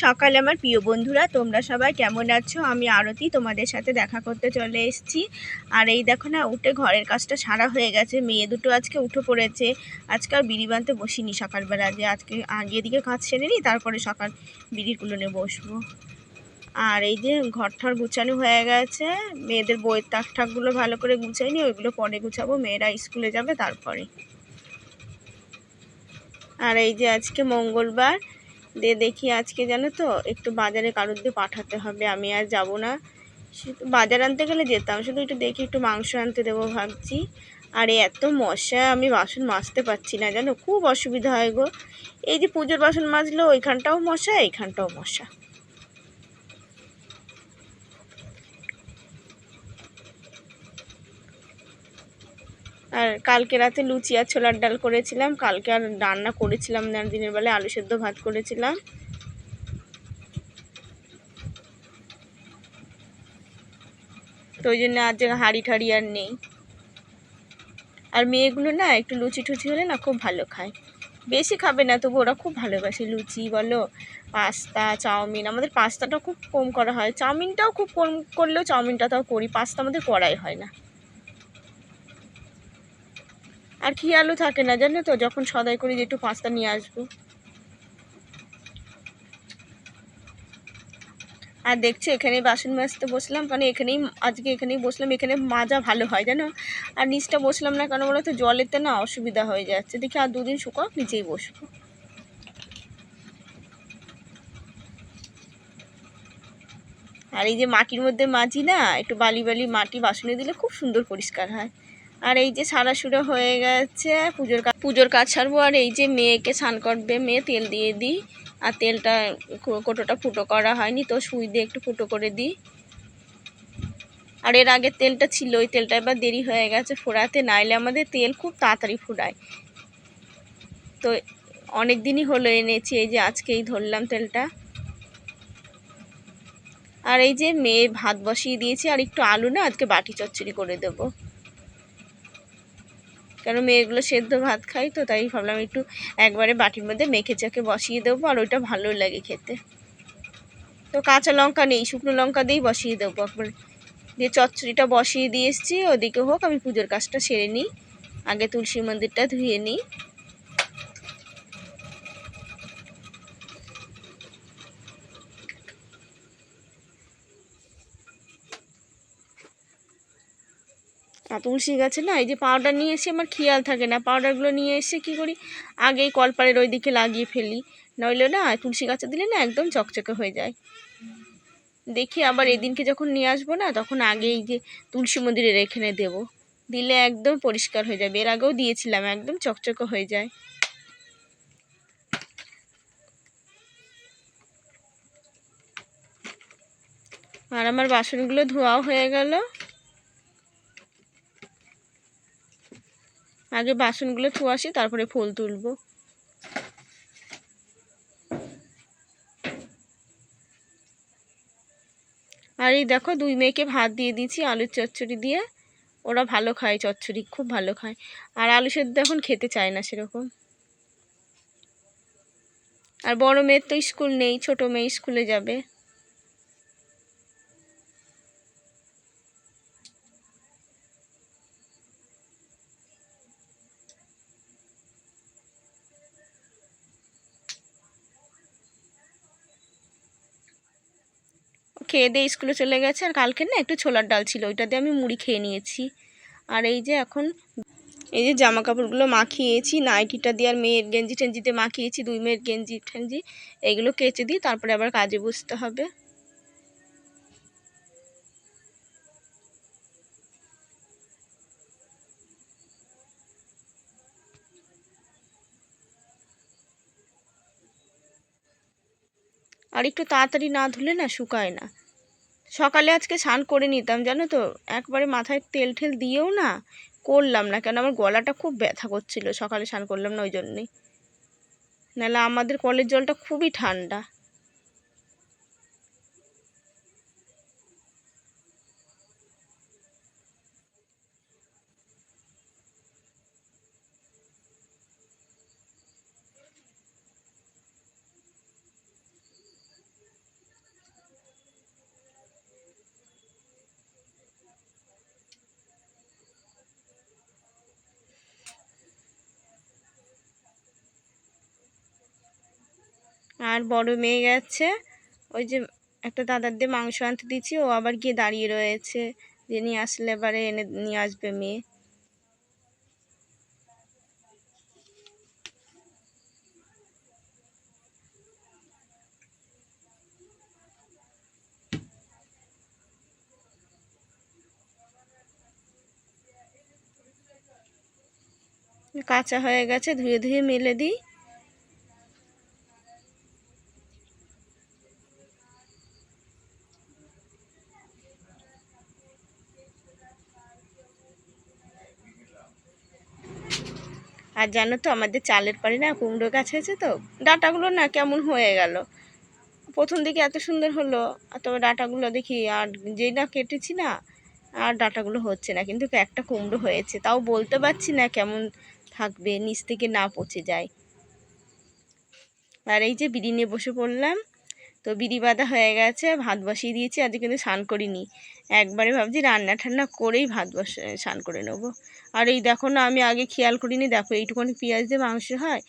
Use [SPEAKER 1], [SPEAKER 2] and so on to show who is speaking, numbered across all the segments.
[SPEAKER 1] সকাল আমার প্রিয় বন্ধুরা, তোমরা সবাই কেমন আছো? আমি আরতি তোমাদের সাথে দেখা করতে চলে এসেছি। আর এই দেখো না, উঠে ঘরের কাজটা সারা হয়ে গেছে। মেয়ে দুটো আজকে উঠে পড়েছে। আজকে আর বিড়ি বানতে বসিনি সকালবেলা, যে আজকে আগে এদিকে কাজ সেরে নিই, তারপরে সকাল বিড়ির কুলোনে বসবো। আর এই যে ঘর ঠর গুছানো হয়ে গেছে। মেয়েদের বইয়ের তাক ঠাকগুলো ভালো করে গুছাইনি, ওইগুলো পরে গুছাবো, মেয়েরা স্কুলে যাবে তারপরে। আর এই যে আজকে মঙ্গলবার, দেখি আজকে জানো তো একটু বাজারে কারোর দিয়ে পাঠাতে হবে। আমি আর যাব না, বাজার আনতে গেলে যেতাম, শুধু একটু দেখি একটু মাংস আনতে দেবো ভাবছি। আর এত মশা, আমি বাসন মাজতে পারছি না জানো, খুব অসুবিধা হয় গো। এই যে পুজোর বাসন মাজলো, ওইখানটাও মশা, এইখানটাও মশা। আর কালকে রাতে লুচি আর ছোলার ডাল করেছিলাম, কালকে আর রান্না করেছিলাম না, দিনের বেলায় আলু সেদ্ধ ভাত করেছিলাম। তো ওই জন্য আজ হাঁড়ি ঠাড়ি আর নেই। আর মেয়েগুলো না একটু লুচি টুচি হলে না খুব ভালো খায়, বেশি খাবে না, তবু ওরা খুব ভালোবাসে লুচি বলো, পাস্তা, চাউমিন। আমাদের পাস্তাটা খুব কম করা হয়, চাউমিনটাও খুব কম করলেও চাউমিনটা তাও করি, পাস্তা আমাদের করাই হয় না। আর খেয়ালও থাকে না জানো তো, যখন সদাই করি যে একটু পাস্তা নিয়ে আসবো। আর দেখছি এখানেই বাসন মাজতে বসলাম, কারণ এখানেই বসলাম, এখানে মাজা ভালো হয় জানো। আর নিচটা বসলাম না কেন বলো তো, জলেতে না অসুবিধা হয়ে যাচ্ছে, দেখি আর দুদিন শুকাও, নিচেই বসবো। আর এই যে মাটির মধ্যে মাজি না, একটু বালি বালি মাটি বাসনে দিলে খুব সুন্দর পরিষ্কার হয়। আর এই যে সারাসুরা হয়ে গেছে, পুজোর কাজ ছাড়বো। আর এই যে মেয়েকে স্নান করবে, মেয়ে তেল দিয়ে দিই। আর তেলটা কোটোটা ফুটো করা হয়নি, তো সুই দিয়ে একটু ফুটো করে দিই। আর এর আগে তেলটা ছিল, ওই তেলটা এবার দেরি হয়ে গেছে ফোড়াতে, নাইলে আমাদের তেল খুব তাড়াতাড়ি ফুরায়। তো অনেক দিনই হলো এনেছি, এই যে আজকেই ধরলাম তেলটা। আর এই যে মেয়ে ভাত বসিয়ে দিয়েছি, আর একটু আলু না আজকে বাটি চচ্চড়ি করে দেবো, কেন মেয়েগুলো সেদ্ধ ভাত খাই, তো তাই ভাবলাম একটু একবারে বাটির মধ্যে মেখে চেখে বসিয়ে দেবো, আর ওইটা ভালো লাগে খেতে। তো কাঁচা লঙ্কা নেই, শুকনো লঙ্কা দিয়েই বসিয়ে দেবো একবার। দিয়ে চচ্চড়িটা বসিয়ে দিয়ে এসেছি, ওদিকে হোক, আমি পুজোর কাজটা সেরে নিই, আগে তুলসী মন্দিরটা ধুয়ে নিই। আর তুলসী গাছে না এই যে পাউডার নিয়ে এসে আমার খেয়াল থাকে না, পাউডারগুলো নিয়ে এসে কী করি, আগেই কলপাড়ের ওই দিকে লাগিয়ে ফেলি, নইলে না তুলসী গাছে দিলে না একদম চকচকে হয়ে যায়। দেখি আবার এদিনকে যখন নিয়ে আসবো না, তখন আগে এই যে তুলসী মন্দিরে রেখে দেবো, দিলে একদম পরিষ্কার হয়ে যাবে। এর আগেও দিয়েছিলাম, একদম চকচকে হয়ে যায়। আর আমার বাসনগুলো ধোয়াও হয়ে গেল, আগে বাসনগুলো ধুয়ে আসি, তারপরে ফুল তুলবো। আর এই দেখো, দুই মেয়েকে ভাত দিয়ে দিয়েছি আলুর চচ্চড়ি দিয়ে, ওরা ভালো খায় চচ্চড়ি, খুব ভালো খায়। আর আলু সেদ্ধ এখন খেতে চায় না সেরকম। আর বড় মেয়ের তো স্কুল নেই, ছোট মেয়ে স্কুলে যাবে। খেয়ে দিয়ে স্কুলে চলে গেছে। আর কালকে না একটু ছোলার ডাল ছিল, ওইটা দিয়ে আমি মুড়ি খেয়ে নিয়েছি। আর এই যে এখন এই যে জামা কাপড়গুলো মাখিয়েছি, নাইটিটা দিয়ে আর মেয়ের গেঞ্জি টেঞ্জিতে মাখিয়েছি, দুই মেয়ের গেঞ্জি টেঞ্জি, এইগুলো কেচে দিই, তারপরে আবার কাজে বসতে হবে। আর একটু তাড়াতাড়ি না ধুলে না শুকায় না। সকালে আজকে স্নান করে নিতাম জানো তো, একবারে মাথায় তেল ঠেল দিয়েও না করলাম না, কেন আমার গলাটা খুব ব্যথা করছিল, সকালে স্নান করলাম না ওই জন্যেই। নাহলে আমাদের কলের জলটা খুবই ঠান্ডা। আর বড় মেয়ে গেছে ওই যে একটা দাদার দিয়ে মাংস আনতে দিচ্ছি, ও আবার গিয়ে দাঁড়িয়ে রয়েছে যে নিয়ে আসলে এবারে এনে নিয়ে আসবে মেয়ে। কাঁচা হয়ে গেছে, ধুয়ে ধুয়ে মেলে দিই। আর জানো তো আমাদের চালের পাড়ে না কুমড়ো গাছ হয়েছে, তো ডাঁটাগুলো না কেমন হয়ে গেল। প্রথম দিকে এত সুন্দর হলো, তবে ডাঁটাগুলো দেখি আর যেই না কেটেছি না আর ডাঁটাগুলো হচ্ছে না। কিন্তু একটা কুমড়ো হয়েছে, তাও বলতে পারছি না কেমন থাকবে, নিচ থেকে না পচে যায়। আর এই যে বিড়ি নিয়ে বসে পড়লাম, তো বিড়ি বাঁধা হয়ে গেছে, ভাত বসিয়ে দিয়েছি। আজকে কিন্তু স্নান করিনি, একবারে ভাবছি রান্না ঠান্না করেই ভাত বসে স্নান করে নেবো। আর এই দেখো না, আমি আগে খেয়াল করিনি, দেখো এইটুখানি পেঁয়াজ দিয়ে মাংস হয়।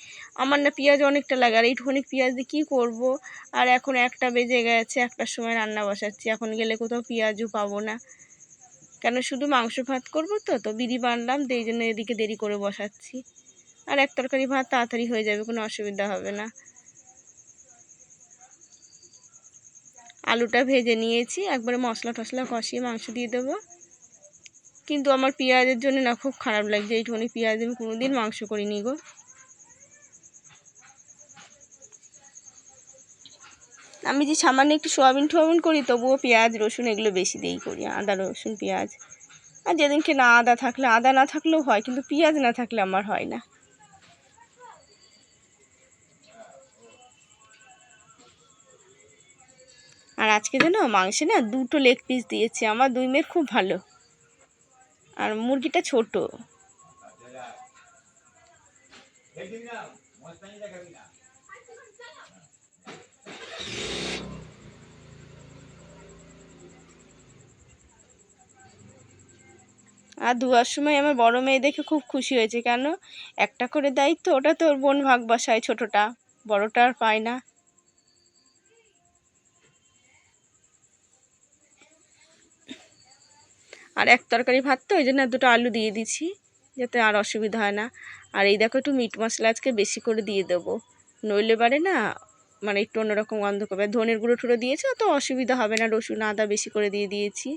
[SPEAKER 1] আমার না পেঁয়াজ অনেকটা লাগে, আর এইটুখানি পেঁয়াজ দিয়ে কী করবো। আর এখন 1টা বেজে গেছে, 1টার সময় রান্না বসাচ্ছি, এখন গেলে কোথাও পেঁয়াজও পাবো না। কেন, শুধু মাংস ভাত করবো, তো বিড়ি বাঁধলাম, তো এই জন্য এদিকে দেরি করে বসাচ্ছি। আর এক তরকারি ভাত তাড়াতাড়ি হয়ে যাবে, কোনো অসুবিধা হবে না। আলুটা ভেজে নিয়েছি, একবারে মশলা টশলা কষিয়ে মাংস দিয়ে দেবো। কিন্তু আমার পেঁয়াজের জন্য না খুব খারাপ লাগছে, এইটুখানি পেঁয়াজ আমি কোনোদিন মাংস করিনি গো। আমি যে সামান্য একটু সোয়াবিন টোয়াবিন করি, তবুও পেঁয়াজ রসুন এগুলো বেশি দিয়েই করি, আদা রসুন পেঁয়াজ। আর যেদিনকে না আদা থাকলে, আদা না থাকলেও হয়, কিন্তু পেঁয়াজ না থাকলে আমার হয় না। আর আজকে যেন মাংসে না 2টো লেগ পিস দিয়েছে, আমার 2 মেয়ের খুব ভালো। আর মুরগিটা ছোট। আর ধোয়ার সময় আমার বড় মেয়ে দেখে খুব খুশি হয়েছে, কেন একটা করে দায়িত্ব, ওটা তো ওর বোন ভাগ বসায়, ছোটটা, বড়টা আর পায় না। আর এক তরকারি ভাত, তো ওই জন্য 2টো আলু দিয়ে দিচ্ছি, যাতে আর অসুবিধা হয় না। আর এই দেখো একটু মিট মশলা আজকে বেশি করে দিয়ে দেবো, নইলে বারে না মানে একটু অন্যরকম গন্ধ করবে। ধনের গুঁড়ো টুড়ো দিয়েছে, তো অসুবিধা হবে না, রসুন আদা বেশি করে দিয়ে দিয়েছি।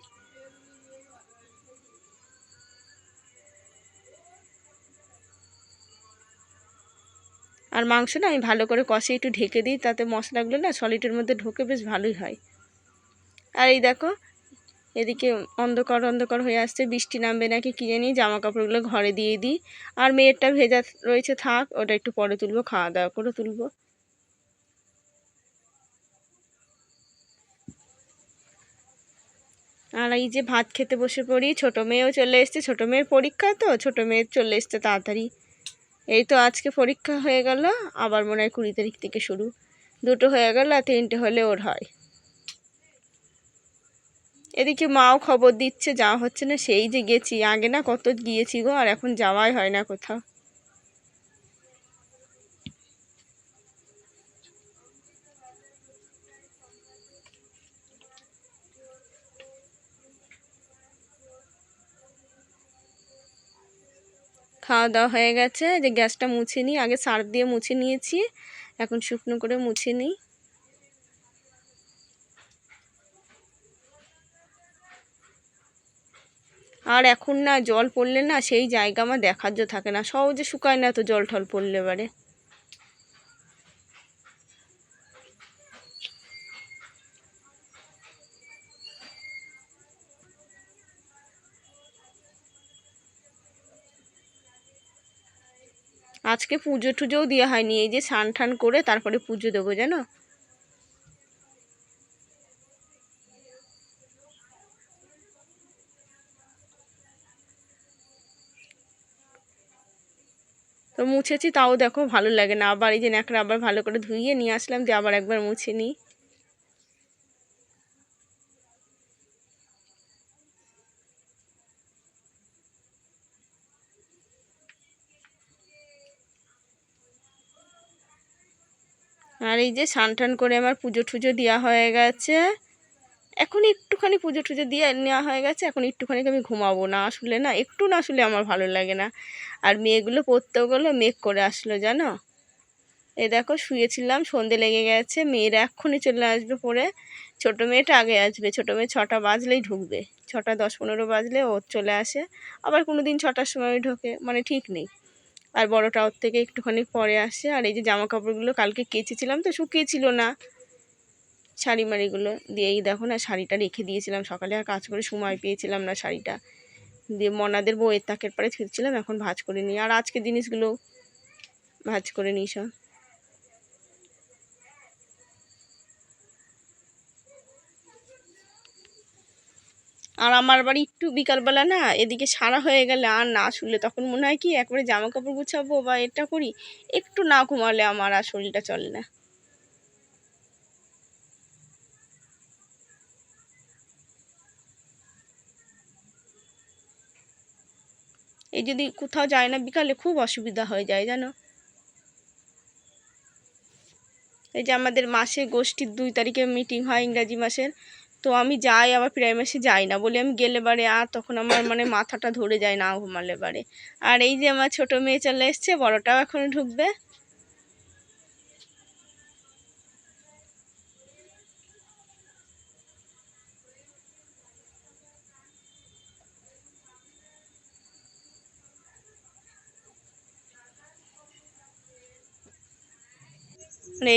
[SPEAKER 1] আর মাংস না আমি ভালো করে কষে একটু ঢেকে দিই, তাতে মশলাগুলো না সলিডের মধ্যে ঢোকে, বেশ ভালোই হয়। আর এই দেখো এদিকে অন্ধকার অন্ধকার হয়ে আসছে, বৃষ্টি নামবে নাকি কী জানি, জামা কাপড়গুলো ঘরে দিয়ে দিই। আর মেয়েরটা ভেজা রয়েছে, থাক, ওটা একটু পরে তুলবো, খাওয়া দাওয়া করে তুলবো। আর এই যে ভাত খেতে বসে পড়ি, ছোটো মেয়েও চলে এসছে, ছোটো মেয়ের পরীক্ষা, তো ছোটো মেয়ে চলে এসছে তাড়াতাড়ি। এই তো আজকে পরীক্ষা হয়ে গেল, আবার মনে হয় 20 তারিখ থেকে শুরু। 2টো হয়ে গেল, আর 3টে হলে ওর হয়। এদিকে মাও খবর দিচ্ছে, যাওয়া হচ্ছে না, সেই যে গেছি, আগে না কত গিয়েছি গো, আর এখন যাওয়াই হয় না কোথাও। খাওয়া দাওয়া হয়ে গেছে, যে গ্যাসটা মুছে নিই, আগে সার্ফ দিয়ে মুছে নিয়েছি, এখন শুকনো করে মুছে নিই। আর এখন না জল পড়লে না সেই জায়গা আমার দেখার জো থাকে না, সহজে শুকায় না তো জল টল পড়লে এবারে। আজকে পুজো টুজোও দেওয়া হয়নি, এই যে স্নান টান করে তারপরে পুজো দেবো জানো। তো মুছেছি, তাও দেখো ভালো লাগে না, আবার এই যে ন্যাকড়া আবার ভালো করে ধুইয়ে নিয়ে আসলাম, দিয়ে আবার একবার মুছে নিই। আর এই যে স্নান টান করে আমার পুজো টুজো দেওয়া হয়ে গেছে। এখন একটুখানি পুজো টুজো দিয়ে নেওয়া হয়ে গেছে, এখন একটুখানি আমি ঘুমাবো, না আসলে না একটু না আসলে আমার ভালো লাগে না। আর মেয়েগুলো পড়তেও গেলো, মেঘ করে আসলো জানো। এই দেখো শুয়েছিলাম, সন্ধে লেগে গেছে, মেয়েরা এক্ষুনি চলে আসবে পড়ে। ছোটো মেয়েটা আগে আসবে, ছোটো মেয়ে 6টা বাজলেই ঢুকবে, 6টা 10-15 বাজলে ও চলে আসে। আবার কোনো দিন 6টার সময় ঢোকে, মানে ঠিক নেই। আর বড়টা ওর থেকে একটুখানি পরে আসে। আর এই যে জামা কাপড়গুলো কালকে কেচেছিলাম তো শুকিয়েছিল না, শাড়ি মাড়িগুলো দিয়েই দেখো না, শাড়িটা রেখে দিয়েছিলাম সকালে, আর কাজ করে সময় পেয়েছিলাম না শাড়িটা দিয়ে মনাদের বউয়ের তাকের পরে ছিঁড়ছিলাম, এখন ভাঁজ করে নিই। আর আজকে জিনিসগুলো ভাঁজ করে নিই সব। আর আমার বাড়ি একটু বিকালবেলা না এদিকে সারা হয়ে গেলে আর না শুলে তখন মনে হয় কি একবারে জামা কাপড় গুছাবো বা এটা করি, একটু না ঘুমালে আমার আর শরীরটা চলে না। এই যদি কোথাও যায় না বিকালে খুব অসুবিধা হয়ে যায় জানো। এই যে আমাদের মাসে গোষ্ঠীর 2 তারিখে মিটিং হয় ইংরাজি মাসের, তো আমি যাই, আবার প্রায় মাসে যাই না বলে আমি গেলে বারে আর তখন আমার মানে মাথাটা ধরে যায় না ঘুমালে বারে। আর এই যে আমার ছোট মেয়ে চলে এসছে, বড়টাও এখন ঢুকবে।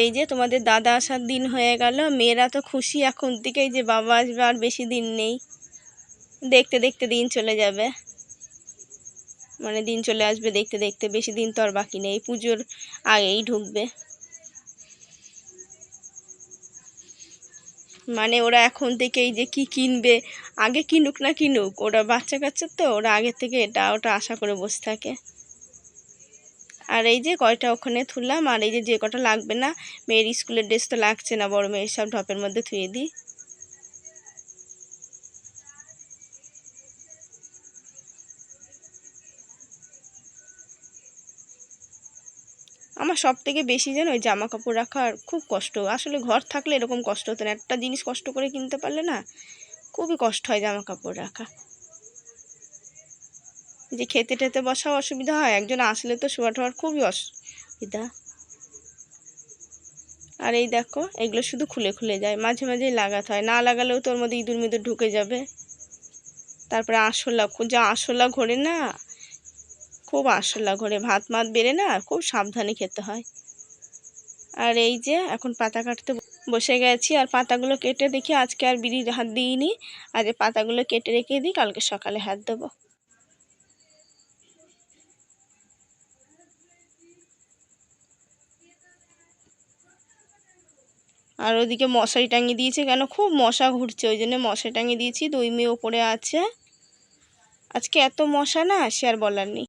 [SPEAKER 1] এই যে তোমাদের দাদা আসার দিন হয়ে গেল, মেয়েরা তো খুশি এখন থেকেই যে বাবা আসবে, আর বেশি দিন নেই, দেখতে দেখতে দিন চলে যাবে, মানে দিন চলে আসবে দেখতে দেখতে, বেশি দিন তো আর বাকি নেই, পুজোর আগেই ঢুকবে। মানে ওরা এখন থেকেই যে কি কিনবে, আগে কিনুক না কিনুক, ওরা বাচ্চা কাচ্চা তো ওরা আগের থেকে এটা ওটা আশা করে বসে থাকে। আর এই যে কয়টা ওখানে তুললাম, আর এই যে কটা লাগবে না, মেয়ের স্কুলের ড্রেস তো লাগছে না, বড় মেয়ের সব ঢপের মধ্যে থুয়ে দিই। আমার সব থেকে বেশি যেন ওই জামা কাপড় রাখার খুব কষ্ট, আসলে ঘর থাকলে এরকম কষ্ট হতো না, একটা জিনিস কষ্ট করে কিনতে পারলে না খুবই কষ্ট হয় জামা কাপড় রাখা। যে খেতে টেতে বসাও অসুবিধা হয়, একজন আসলে তো শোয়া টোয়ার খুবই অসুবিধা। আর এই দেখো এগুলো শুধু খুলে খুলে যায়, মাঝে মাঝেই লাগাতে হয়, না লাগালেও তোর মধ্যে ইঁদুর মিঁদুর ঢুকে যাবে। তারপরে আরশোলা, যা আরশোলা ঘোরে না, খুব আরশোলা ঘোরে, ভাত মাত বেড়ে না, খুব সাবধানে খেতে হয়। আর এই যে এখন পাতা কাটতে বসে গেছি, আর পাতাগুলো কেটে দেখি আজকে আর বিড়ির হাত দিইনি, আর এই পাতাগুলো কেটে রেখে দিই, কালকে সকালে হাত দেবো। আর ওদিকে মশারি টাঙিয়ে দিয়েছে, কেন খুব মশা ঘুরছে, ওই জন্য মশারি টাঙিয়ে দিয়েছি, 2 মেয়ে ওপরে আছে। আজকে এত মশা না সে আর বলার নেই।